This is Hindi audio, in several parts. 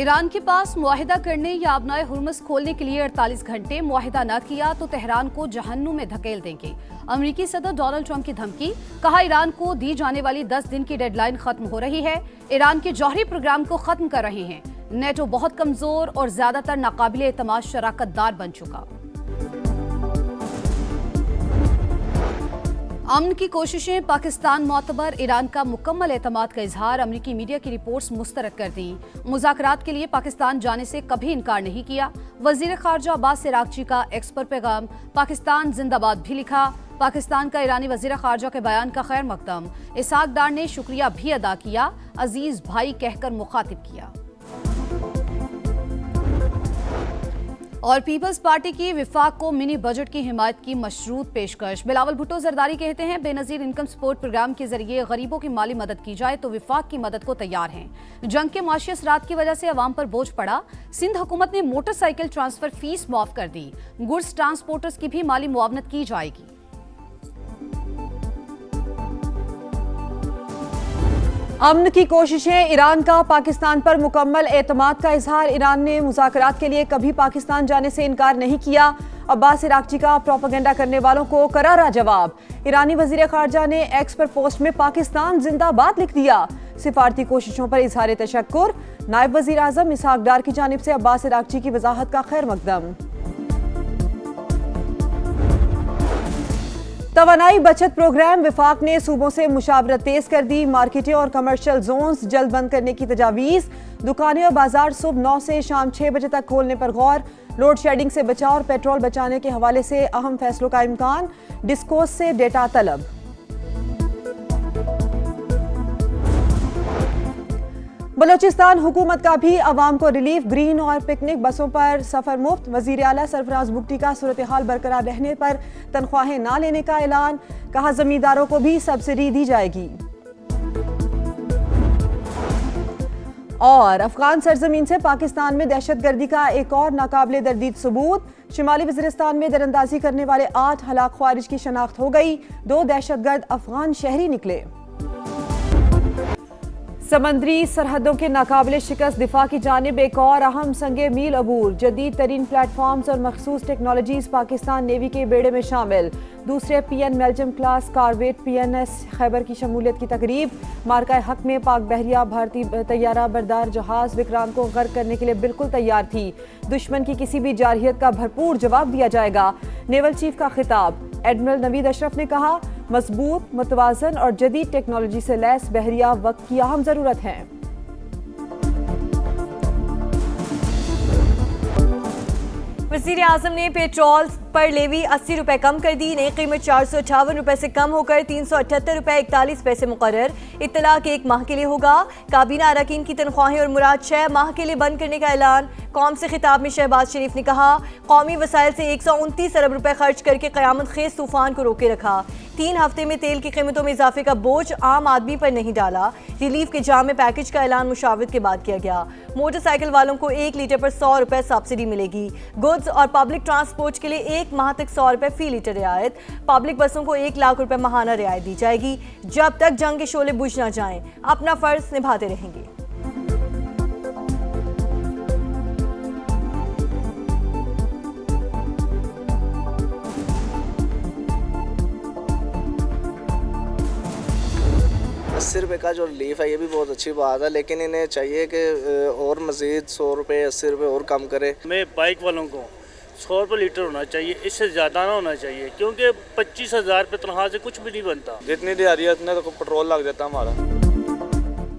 ईरान के पास मुआहिदा करने या अपनाए हुर्मुज़ खोलने के लिए 48 घंटे मुआहिदा न किया तो तेहरान को जहन्नुम में धकेल देंगे। अमेरिकी सदर डोनाल्ड ट्रंप की धमकी, कहा ईरान को दी जाने वाली 10 दिन की डेडलाइन खत्म हो रही है। ईरान के जौहरी प्रोग्राम को खत्म कर रहे हैं। नेटो बहुत कमजोर और ज्यादातर नाकाबिले एतमाद शराकतदार बन चुका। अमन की कोशिशें पाकिस्तान मोतबर, ईरान का मुकम्मल एतमाद का इजहार। अमरीकी मीडिया की रिपोर्ट्स मुस्तरद कर दी। मुज़ाकरात के लिए पाकिस्तान जाने से कभी इनकार नहीं किया। वजीर खारजा अब्बास इराक्ची का एक्स पर पैगाम, पाकिस्तान जिंदाबाद भी लिखा। पाकिस्तान का ईरानी वजीर खारजा के बयान का खैर मकदम। इसहाक डार ने शुक्रिया भी अदा किया, अजीज भाई कहकर मुखातिब किया। और पीपल्स पार्टी की विफाक को मिनी बजट की हिमायत की मशरूत पेशकश। बिलावल भुट्टो जरदारी कहते हैं, बेनजीर इनकम सपोर्ट प्रोग्राम के जरिए गरीबों की माली मदद की जाए तो विफाक की मदद को तैयार हैं। जंग के माशी असरात की वजह से अवाम पर बोझ पड़ा। सिंध हुकूमत ने मोटरसाइकिल ट्रांसफर फीस माफ कर दी। गुड्स ट्रांसपोर्टर्स की भी माली मुआवनत की जाएगी। अमन की कोशिशें, ईरान का पाकिस्तान पर मुकम्मल एतमाद का इजहार। ईरान ने मुज़ाकरात के लिए कभी पाकिस्तान जाने से इनकार नहीं किया। अब्बास इराक्ची का प्रोपेगेंडा करने वालों को करारा जवाब। ईरानी वजीर खारजा ने एक्स पर पोस्ट में पाकिस्तान जिंदाबाद लिख दिया। सिफारती कोशिशों पर इजहार तशक्कुर। नायब वजीर आजम इसहाक डार की जानिब से अब्बास इराक्ची की वजाहत का खैर मकदम। तवानाई बचत प्रोग्राम, विफाक ने सूबों से मुशावरत तेज कर दी। मार्केटें और कमर्शियल जोन्स जल्द बंद करने की तजावीज़। दुकानें और बाजार सुबह 9 से शाम 6 बजे तक खोलने पर गौर। लोड शेडिंग से बचाव और पेट्रोल बचाने के हवाले से अहम फैसलों का इम्कान। डिस्कोस से डेटा तलब। बलोचिस्तान हुकूमत का भी अवाम को रिलीफ। ग्रीन और पिकनिक बसों पर सफर मुफ्त। वजीर आला सरफराज बुगटी का सूरत हाल बरकरार रहने पर तनख्वाहें ना लेने का ऐलान। कहा जमींदारों को भी सब्सिडी दी जाएगी। और अफगान सरजमीन से पाकिस्तान में दहशतगर्दी का एक और नाकाबिले तर्दीद सबूत। शुमाली वज़ीरिस्तान में दरअंदाजी करने वाले 8 हलाक ख्वारिज की शनाख्त हो गई। 2 दहशतगर्द अफगान शहरी निकले। समंदरी सरहदों के नाकाबिले शिकस्त दिफा की जानिब एक और अहम संगे मील अबूर। जदीद तरीन प्लेटफॉर्म्स और मखसूस टेक्नोलॉजीज पाकिस्तान नेवी के बेड़े में शामिल। दूसरे PN मेल्जम क्लास कारवेट PNS खैबर की शमूलियत की तकरीब। मार्का हक में पाक बहरिया भारतीय तैयारा बरदार जहाज विक्रांत को गर्क करने के लिए बिल्कुल तैयार थी। दुश्मन की किसी भी जारहियत का भरपूर जवाब दिया जाएगा। नेवल चीफ का खिताब। एडमिरल नवीद अशरफ ने कहा, मजबूत, मुतवाजन और जदीद टेक्नोलॉजी से लैस बहरिया वक्त की अहम जरूरत है। वज़ीर आज़म ने पेट्रोल पर लेवी 80 रुपए कम कर दी। नई कीमत 458 रुपए से कम होकर 378 रुपए 41 पैसे मुकर्रर। इत्तला के 1 माह के लिए होगा। काबीना अरकान की तनख्वाहें और मुराद 6 माह के लिए बंद करने का ऐलान। कौम से खिताब में शहबाज शरीफ ने कहा, कौमी वसाइल से 129 अरब रुपए खर्च करके क़यामत खेज तूफान को रोके रखा। 3 हफ्ते में तेल की कीमतों में इजाफे का बोझ आम आदमी पर नहीं डाला। रिलीफ के जामे पैकेज का ऐलान मुशावरत के बाद किया गया। मोटरसाइकिल वालों को 1 लीटर पर 100 रुपए सब्सिडी मिलेगी। गुड्स और पब्लिक ट्रांसपोर्ट के लिए 1 माह तक 100 रुपए फी लीटर रियायत। पब्लिक बसों को 1 लाख रुपए माहाना रियायत दी जाएगी। जब तक जंग के शोले बुझ न जाएं, अपना फर्ज निभाते रहेंगे। ₹80 का जो रिलीफ है ये भी बहुत अच्छी बात है, लेकिन इन्हें चाहिए कि और मज़ीद 100 रुपये 80 रुपये और कम करे। मैं बाइक वालों को 100 रुपये लीटर होना चाहिए, इससे ज़्यादा ना होना चाहिए, क्योंकि 25,000 रुपये तनख्वाह से कुछ भी नहीं बनता। जितनी दिहाड़ी है उतने तो पेट्रोल लग जाता हमारा।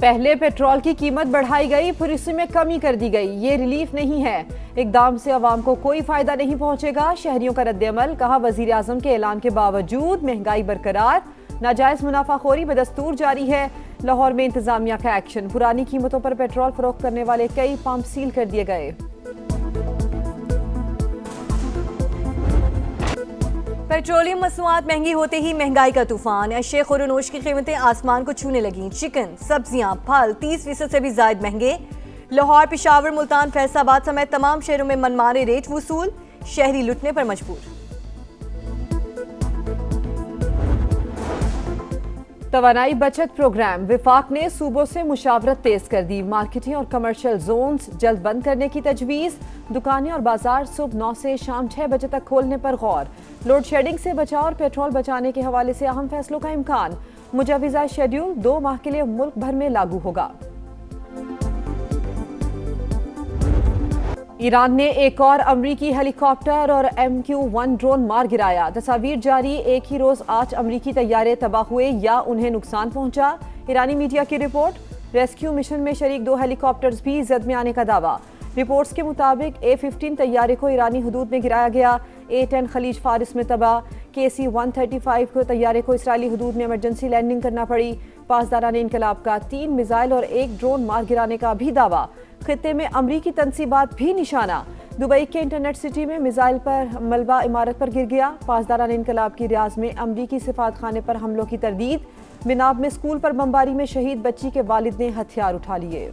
पहले पेट्रोल की कीमत बढ़ाई गई, फिर इसमें कमी कर दी गई। ये रिलीफ नहीं है। इकदाम से अवाम को कोई फायदा नहीं पहुंचेगा। शहरियों का रद्द-ए-अमल। कहा, वजीर आजम के ऐलान के बावजूद महंगाई बरकरार। नाजायज मुनाफाखोरी बदस्तूर जारी है। लाहौर में इंतजामिया का एक्शन। पुरानी कीमतों पर पेट्रोल फरोख्त करने वाले कई पंप सील कर दिए गए। पेट्रोलियम मसनूआत महंगी होते ही महंगाई का तूफान। अशे खुरनोश की कीमतें आसमान को छूने लगीं। चिकन, सब्जियां, फल 30% से भी ज्यादा महंगे। लाहौर, पेशावर, मुल्तान, फैसलाबाद समेत तमाम शहरों में मनमाने रेट वसूल। शहरी लुटने पर मजबूर। तवानाई बचत प्रोग्राम विफाक ने सूबों से मुशावरत तेज कर दी। मार्केटिंग और कमर्शियल जोन्स जल्द बंद करने की तजवीज़। दुकानें और बाजार सुबह 9 से शाम 6 बजे तक खोलने पर गौर। लोड शेडिंग से बचाव और पेट्रोल बचाने के हवाले से अहम फैसलों का इम्कान। मुजवज़ा शेड्यूल 2 माह के लिए मुल्क भर में लागू होगा। ईरान ने एक और अमरीकी हेलीकॉप्टर और MQ-1 ड्रोन मार गिराया। तस्वीर जारी। एक ही रोज 8 अमरीकी तैयारे तबाह हुए या उन्हें नुकसान पहुंचा। ईरानी मीडिया की रिपोर्ट। रेस्क्यू मिशन में शरीक 2 हेलीकॉप्टर्स भी जद में आने का दावा। रिपोर्ट्स के मुताबिक A-15 तैयारे को ईरानी हदूद में गिराया गया। A-10 खलीज फारिस में तबाह। KC-135 को तैयारे को इसराइली हदूद में इमरजेंसी लैंडिंग करना पड़ी। पासदाराने इनकलाब का 3 मिसाइल और 1 ड्रोन मार गिराने का भी दावा। खित्ते में अमरीकी तनसीबात भी निशाना। दुबई के इंटरनेट सिटी में मिसाइल पर मलबा इमारत पर गिर गया। पासदाराने इनकलाब की रियाज में अमरीकी सिफात खाने पर हमलों की तरदीद। बिनाब में स्कूल पर बमबारी में शहीद बच्ची के वालिद ने हथियार उठा लिए।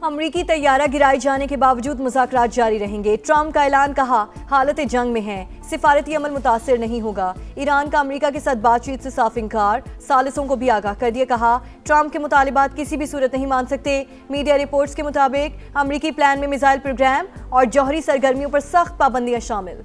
अमरीकी तैयारा गिराए जाने के बावजूद मुज़ाकरात जारी रहेंगे। ट्रंप का ऐलान, कहा हालत जंग में है, सिफारती अमल मुतासिर नहीं होगा। ईरान का अमरीका के साथ बातचीत से साफ इंकार। सालिसों को भी आगाह कर दिया। कहा ट्रंप के मुतालिबात किसी भी सूरत नहीं मान सकते। मीडिया रिपोर्ट्स के मुताबिक अमरीकी प्लान में मिसाइल प्रोग्राम और जौहरी सरगर्मियों पर सख्त पाबंदियां शामिल।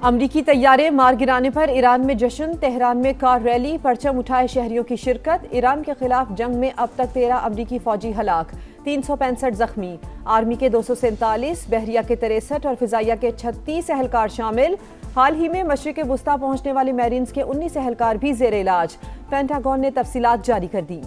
अमरीकी तैयारे मार गिराने पर ईरान में जश्न। तेहरान में कार रैली, परचम उठाए शहरियों की शिरकत। ईरान के खिलाफ जंग में अब तक 13 अमरीकी फौजी हलाक, 365 जख्मी। आर्मी के 247, बहरिया के 63 और फिजाइया के 36 एहलकार शामिल। हाल ही में मशरिक़ वुस्ता पहुंचने वाले मैरीन्स के 19 एहलकार भी जेर इलाज। पेंटागन ने तफसीलात जारी कर दी।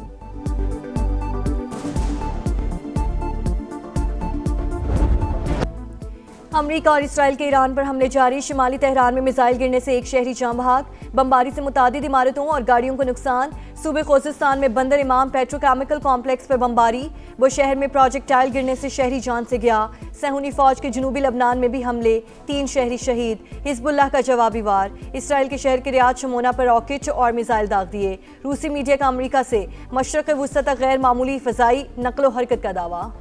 अमरीका और इसराइल के ईरान पर हमले जारी। शिमाली तेहरान में मिसाइल गिरने से एक शहरी जान बहक। बमबारी से मुतादिद इमारतों और गाड़ियों को नुकसान। सूबे खोजिस्तान में बंदर इमाम पेट्रोकेमिकल कॉम्प्लेक्स पर बमबारी। वो शहर में प्रोजेक्टाइल गिरने से शहरी जान से गया। सहूनी फौज के जनूबी लबनान में भी हमले, 3 शहरी शहीद। हिजबुल्लाह का जवाबी वार। इसराइल के शहर के रियाद शमोना पर रॉकेट और मिसाइल दाग दिए। रूसी मीडिया का अमरीका से मशरक़ वुस्ता तक गैर मामूली फ़ज़ाई नकलो हरकत का दावा।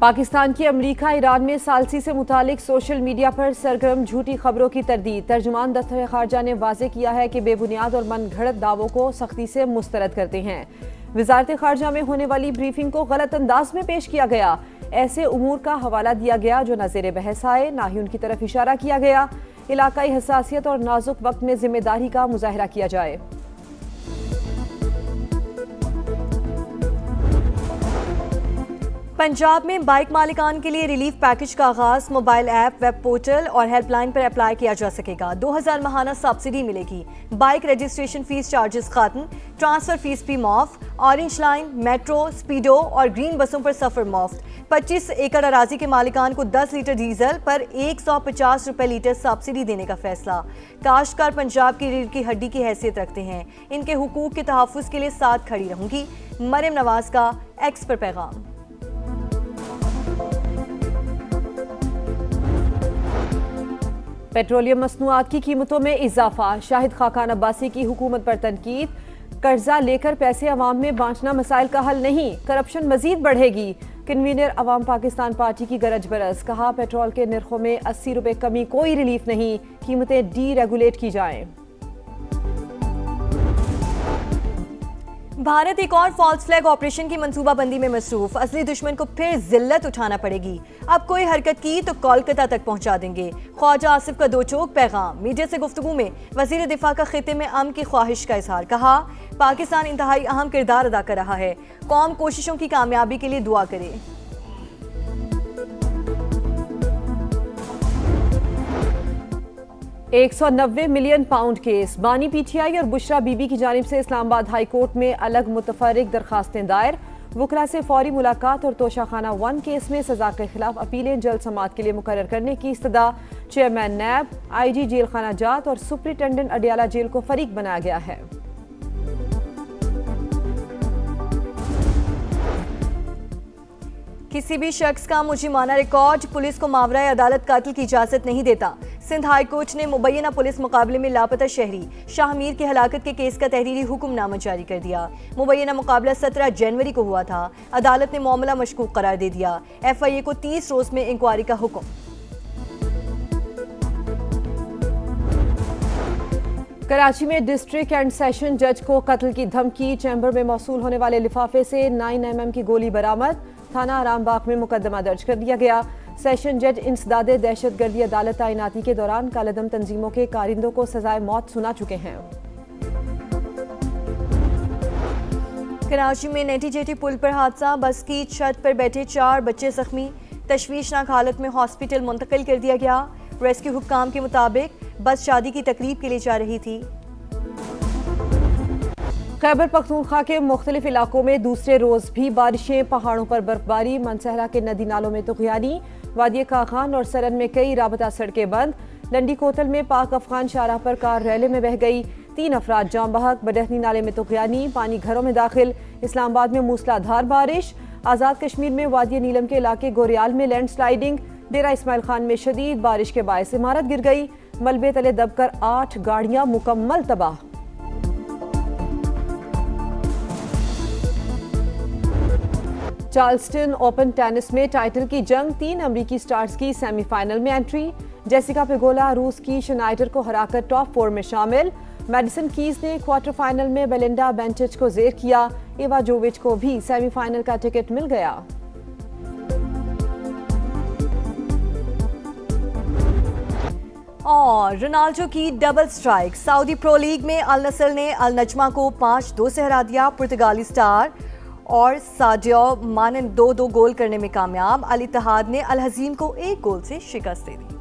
पाकिस्तान की अमरीका ईरान में सालसी से मुतालिक सोशल मीडिया पर सरगर्म झूठी खबरों की तरदीद। तर्जुमान दफ्तर खारजा ने वाज़ेह किया है कि बेबुनियाद और मन घड़त दावों को सख्ती से मुस्तरद करते हैं। वजारत खारजा में होने वाली ब्रीफिंग को गलत अंदाज में पेश किया गया। ऐसे उमूर का हवाला दिया गया जो नज़ीर बहस आए, ना ही उनकी तरफ इशारा किया गया। इलाकाई हसासियत और नाजुक वक्त में जिम्मेदारी का मुजाहरा किया जाए। पंजाब में बाइक मालिकान के लिए रिलीफ पैकेज का आगाज। मोबाइल ऐप, वेब पोर्टल और हेल्पलाइन पर अप्लाई किया जा सकेगा। 2000 माहाना सब्सिडी मिलेगी। बाइक रजिस्ट्रेशन फीस चार्जेस खत्म। ट्रांसफर फीस भी मुफ्त। ऑरेंज लाइन, मेट्रो, स्पीडो और ग्रीन बसों पर सफर मुफ्त। 25 एकड़ अराजी के मालिकान को 10 लीटर डीजल पर 150 रुपए लीटर सब्सिडी देने का फैसला। काश्तकार पंजाब की रीढ़ की हड्डी की हैसियत रखते हैं। इनके हुकूक के तहफ़्फ़ुज़ के लिए साथ खड़ी रहूंगी। मरियम नवाज का एक्स पर पैगाम। पेट्रोलियम मसनूआत की कीमतों में इजाफा। शाहिद खाकान अब्बासी की हुकूमत पर तनकीद। कर्जा लेकर पैसे अवाम में बांटना मसाइल का हल नहीं, करप्शन मजीद बढ़ेगी। कन्वीनर अवाम पाकिस्तान पार्टी की गरज बरस। कहा पेट्रोल के निर्खों में 80 रुपए कमी कोई रिलीफ नहीं, कीमतें डी रेगुलेट की जाएं। भारत एक और फॉल्स फ्लैग ऑपरेशन की मंसूबाबंदी में मसरूफ। असली दुश्मन को फिर जिल्लत उठाना पड़ेगी। अब कोई हरकत की तो कोलकाता तक पहुंचा देंगे। ख्वाजा आसिफ का 2 चौक पैगाम। मीडिया से गुफ्तगू में वजीर दिफा का खित्ते में अमन की ख्वाहिश का इजहार। कहा पाकिस्तान इंतहाई अहम किरदार अदा कर रहा है। कौम कोशिशों की कामयाबी के लिए दुआ करे। 190 मिलियन पाउंड केस। बानी PTI और बुशरा बीबी की जानिब से इस्लामाबाद हाई कोर्ट में अलग मुतफर्रिक दरखास्तें दायर। वकला से फौरी मुलाकात और तोशाखाना 1 केस में सजा के खिलाफ अपीलें जल्द समाअत के लिए मुकर्रर करने की इस्तदा। चेयरमैन नैब, IG जेल खाना जात और सुप्रिटेंडेंट अडियाला जेल को फरीक बनाया गया है। किसी भी शख्स का मुजिमाना रिकॉर्ड पुलिस को मावराए अदालत कातिल की इजाजत नहीं देता। सिंध हाई कोर्ट ने मुबैना पुलिस मुकाबले में लापता शहरी शाहमीर की हलाकत के केस का तहरीरी हुक्मनामा जारी कर दिया। मुबैना मुकाबला 17 जनवरी को हुआ था। अदालत ने मामला मशकूक करार दे दिया। FIA को 30 रोज में इंक्वायरी का हुक्म। कराची में डिस्ट्रिक्ट एंड सेशन जज को कत्ल की धमकी। चैम्बर में मौसूल होने वाले लिफाफे से 9mm की गोली बरामद। थाना आरामबाग में मुकदमा दर्ज कर दिया गया। सेशन जज इंसदादे दहशतगर्दी अदालत तैनाती के दौरान कालेदम तंजीमों के कारिंदों को सजाए मौत सुना चुके हैं। कराची में नेटी जेटी पुल पर हादसा। बस की छत पर बैठे 4 बच्चे जख्मी। तशवीशनाक हालत में हॉस्पिटल मुंतकिल कर दिया गया। रेस्क्यू हुक्काम के मुताबिक बस शादी की तकरीब के लिए जा रही थी। खैबर पख्तूनख्वा के मुख्तलिफ इलाकों में दूसरे रोज भी बारिशें। पहाड़ों पर बर्फबारी। मनसहरा के नदी नालों में तुगयानी। वादी काखान और सरन में कई राबता सड़कें बंद। लंडी कोतल में पाक अफगान शाहराह पर कार रैले में बह गई। 3 अफराद जाम बहक। बडहनी नाले में तुगयानी। पानी घरों में दाखिल। इस्लामाबाद में मूसलाधार बारिश। आज़ाद कश्मीर में वादी नीलम के इलाके गोरियाल में लैंड स्लाइडिंग। डेरा इस्माइल खान में शदीद बारिश के बायस इमारत गिर गई। मलबे तले दबकर 8 गाड़ियां मुकम्मल तबाह। चार्ल्सटन ओपन टेनिस में टाइटल की जंग। 3 अमरीकी स्टार्स की सेमीफाइनल में एंट्री। जेसिका पेगोला रूस की शनाइडर को हराकर टॉप 4 में शामिल। मैडिसन कीज ने क्वार्टर फाइनल में बेलिंडा बेंचिच को जेर किया। एवा जोविच को भी सेमीफाइनल का टिकट मिल गया। और रोनाल्डो की double strike. Saudi pro league में अल नस्र ने अल नजमा को 5-2 से हरा दिया। पुर्तगाली स्टार और सादियो माने 2-2 गोल करने में कामयाब। अल इत्तेहाद ने अल हजीम को 1 गोल से शिकस्त दे दी।